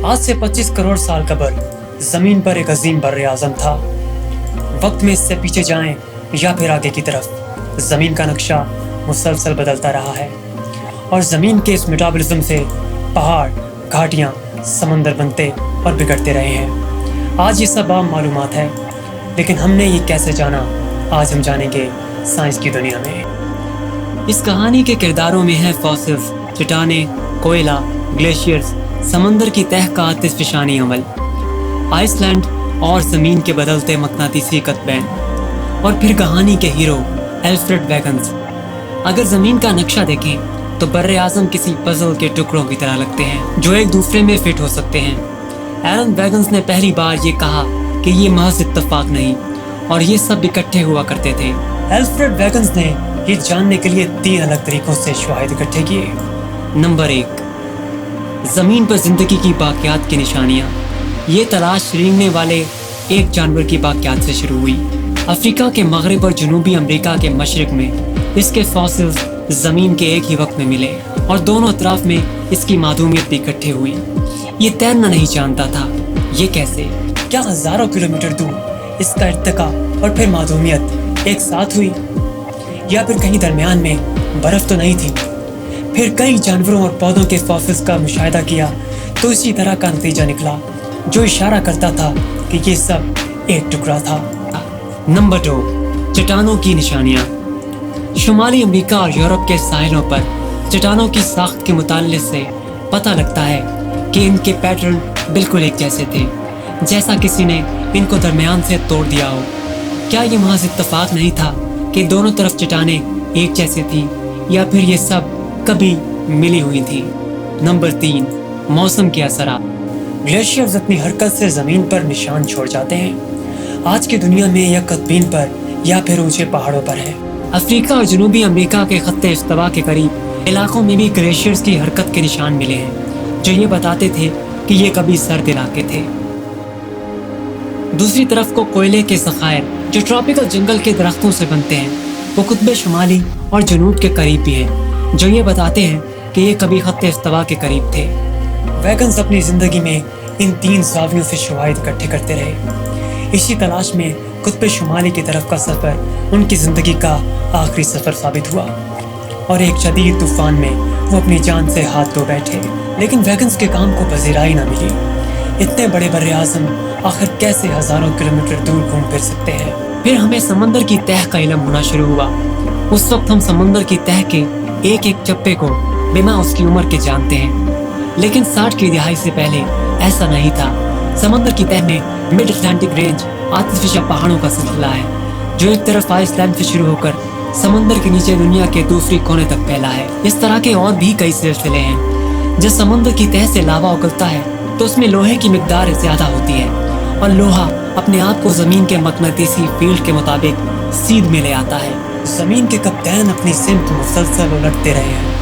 آج سے 25 کروڑ سال قبل زمین پر ایک عظیم بر اعظم تھا۔ وقت میں اس سے پیچھے جائیں یا پھر آگے کی طرف، زمین کا نقشہ مسلسل بدلتا رہا ہے، اور زمین کے اس میٹابولزم سے پہاڑ، گھاٹیاں، سمندر بنتے اور بگڑتے رہے ہیں۔ آج یہ سب عام معلومات ہے، لیکن ہم نے یہ کیسے جانا، آج ہم جانیں گے سائنس کی دنیا میں۔ اس کہانی کے کرداروں میں ہیں فاسلز، چٹانیں، کوئلہ، گلیشیئرز، سمندر کی تہہ کا آتش فشانی عمل، آئس لینڈ اور زمین کے بدلتے مقناطیسی قطبین، اور پھر کہانی کے ہیرو ایلفریڈ ویگنز۔ اگر زمین کا نقشہ دیکھیں تو بر اعظم کسی پزل کے ٹکڑوں کی طرح لگتے ہیں جو ایک دوسرے میں فٹ ہو سکتے ہیں۔ ایلن ویگنز نے پہلی بار یہ کہا کہ یہ محض اتفاق نہیں اور یہ سب اکٹھے ہوا کرتے تھے۔ ایلفریڈ ویگنز نے یہ جاننے کے لیے 3 الگ طریقوں سے شواہد اکٹھے کیے۔ نمبر 1، زمین پر زندگی کی باقیات کی نشانیاں۔ یہ تلاش رینگنے والے ایک جانور کی باقیات سے شروع ہوئی۔ افریقہ کے مغرب اور جنوبی امریکہ کے مشرق میں اس کے فاسلز زمین کے ایک ہی وقت میں ملے، اور دونوں اطراف میں اس کی معدومیت بھی اکٹھے ہوئی۔ یہ تیرنا نہیں جانتا تھا، یہ کیسے؟ کیا ہزاروں کلومیٹر دور اس کا ارتقا اور پھر معدومیت ایک ساتھ ہوئی، یا پھر کہیں درمیان میں برف تو نہیں تھی؟ پھر کئی جانوروں اور پودوں کے فاسلز کا مشاہدہ کیا تو اسی طرح کا نتیجہ نکلا جو اشارہ کرتا تھا کہ یہ سب ایک ٹکڑا تھا۔ نمبر 2، چٹانوں کی نشانیاں۔ شمالی امریکہ اور یورپ کے ساحلوں پر چٹانوں کی ساخت کے مطالعے سے پتہ لگتا ہے کہ ان کے پیٹرن بالکل ایک جیسے تھے، جیسا کسی نے ان کو درمیان سے توڑ دیا ہو۔ کیا یہ محض اتفاق نہیں تھا کہ دونوں طرف چٹانیں ایک جیسے تھیں، یا پھر یہ سب کبھی ملی ہوئی تھیں؟ نمبر 3، موسم کے اثرات۔ گلیشیئرز اپنی حرکت سے زمین پر نشان چھوڑ جاتے ہیں۔ آج کی دنیا میں یا قطبین پر یا پھر اونچے پہاڑوں پر ہے۔ افریقہ اور جنوبی امریکہ کے خط استوا کے قریب علاقوں میں بھی گلیشیئرز کی حرکت کے نشان ملے ہیں، جو یہ بتاتے تھے کہ یہ کبھی سرد علاقے تھے۔ دوسری طرف کو کوئلے کے ذخائر جو ٹراپیکل جنگل کے درختوں سے بنتے ہیں، وہ قطب شمالی اور جنوب کے قریب بھی ہیں، جو یہ بتاتے ہیں کہ یہ کبھی خط استوا کے قریب تھے۔ ویگنز اپنی زندگی میں ان 3 زاویوں سے شواہد اکٹھے کرتے رہے۔ اسی تلاش میں قطب شمالی کی طرف کا سفر ان کی زندگی کا آخری سفر ثابت ہوا، اور ایک شدید طوفان میں وہ اپنی جان سے ہاتھ دھو بیٹھے۔ لیکن ویگنز کے کام کو پذیرائی نہ ملی۔ اتنے بڑے بر اعظم آخر کیسے ہزاروں کلومیٹر دور گھوم پھر سکتے ہیں؟ پھر ہمیں سمندر کی تہہ کا علم ہونا شروع ہوا۔ اس وقت ہم سمندر کی تہہ کے ایک ایک چپے کو بنا اس کی عمر کے جانتے ہیں، لیکن 60 کی دہائی سے پہلے ایسا نہیں تھا۔ سمندر کی تہہ میں مڈ اٹلانٹک رینج آتش فشاں پہاڑوں کا سلسلہ ہے، جو ایک طرف آئس لینڈ سے شروع ہو کر سمندر کے نیچے دنیا کے دوسری کونے تک پھیلا ہے۔ اس طرح کے اور بھی کئی سلسلے ہیں۔ جب سمندر کی تہہ سے لاوا اگلتا ہے تو اس میں لوہے کی مقدار زیادہ ہوتی ہے، اور لوہا اپنے آپ کو زمین کے مقناطیسی فیلڈ کے مطابق سیدھ میں لے آتا ہے۔ زمین کے قطبین اپنی سمت مسلسل الٹتے رہے ہیں۔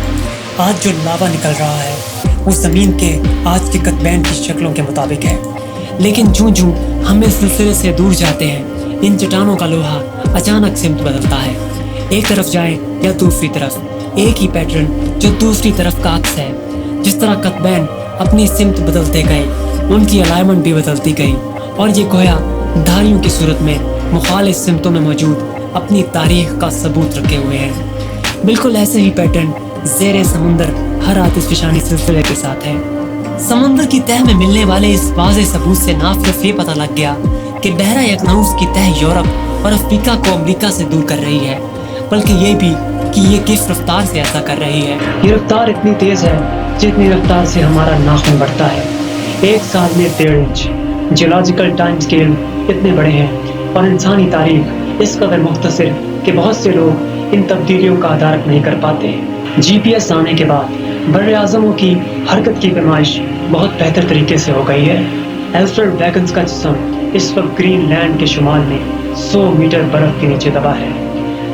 آج جو لاوا نکل رہا ہے وہ زمین کے آج کے قطبین کی شکلوں کے مطابق ہے، لیکن جوں ہم اس سلسلے سے دور جاتے ہیں، ان چٹانوں کا لوہا اچانک سمت بدلتا ہے، ایک طرف جائیں یا دوسری طرف، ایک ہی پیٹرن جو دوسری طرف کا عکس ہے۔ جس طرح قطبین اپنی سمت بدلتے گئے، ان کی الائنمنٹ بھی بدلتی گئی، اور یہ گویا دھاریوں کی صورت میں مخالف سمتوں میں موجود اپنی تاریخ کا ثبوت رکھے ہوئے ہیں۔ بالکل ایسے ہی پیٹرن زیر سمندر ہر آتش فشانی سلسلے کے ساتھ ہے۔ سمندر کی تہہ میں ملنے والے اس واضح ثبوت سے نہ صرف یہ پتہ لگ گیا کہ بحیرہ یکنوس کی تہہ یورپ اور افریقہ کو امریکہ سے دور کر رہی ہے، بلکہ یہ بھی کہ یہ کس رفتار سے ایسا کر رہی ہے۔ یہ رفتار اتنی تیز ہے جتنی رفتار سے ہمارا ناخن بڑھتا ہے۔ ایک سال میں 1.5 انچ۔ جیولوجیکل ٹائم سکیل اتنے بڑے ہیں اور انسانی تاریخ اس قدر مختصر کہ بہت سے لوگ ان تبدیلیوں کا ادراک نہیں کر پاتے۔ جی پی ایس آنے کے بعد بر اعظموں کی حرکت کی پیمائش بہت بہتر طریقے سے ہو گئی ہے۔ ایلفریڈ ویگنز کا جسم اس وقت گرین لینڈ کے شمال میں 100 میٹر برف کے نیچے دبا ہے،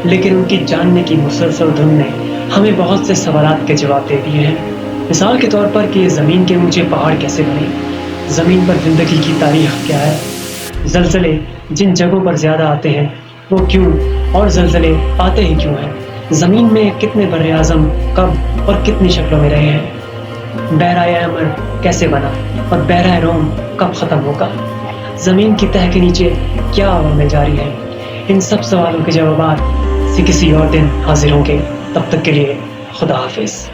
لیکن ان کی جاننے کی مسلسل دھن نے ہمیں بہت سے سوالات کے جواب دے دیے ہیں۔ مثال کے طور پر کہ یہ زمین کے اونچے پہاڑ کیسے بنے، زمین پر زندگی کی تاریخ کیا ہے، زلزلے جن جگہوں پر زیادہ آتے ہیں وہ کیوں، اور زلزلے آتے ہی کیوں ہیں، زمین میں کتنے بر اعظم کب اور کتنی شکلوں میں رہے ہیں۔ بحرۂ امر کیسے بنا اور بحرۂ روم کب ختم ہوگا؟ زمین کی تہہ کے نیچے کیا عوامل جاری ہیں؟ ان سب سوالوں کے جوابات کسی اور دن حاضر ہوں گے. تب تک کے لیے خدا حافظ.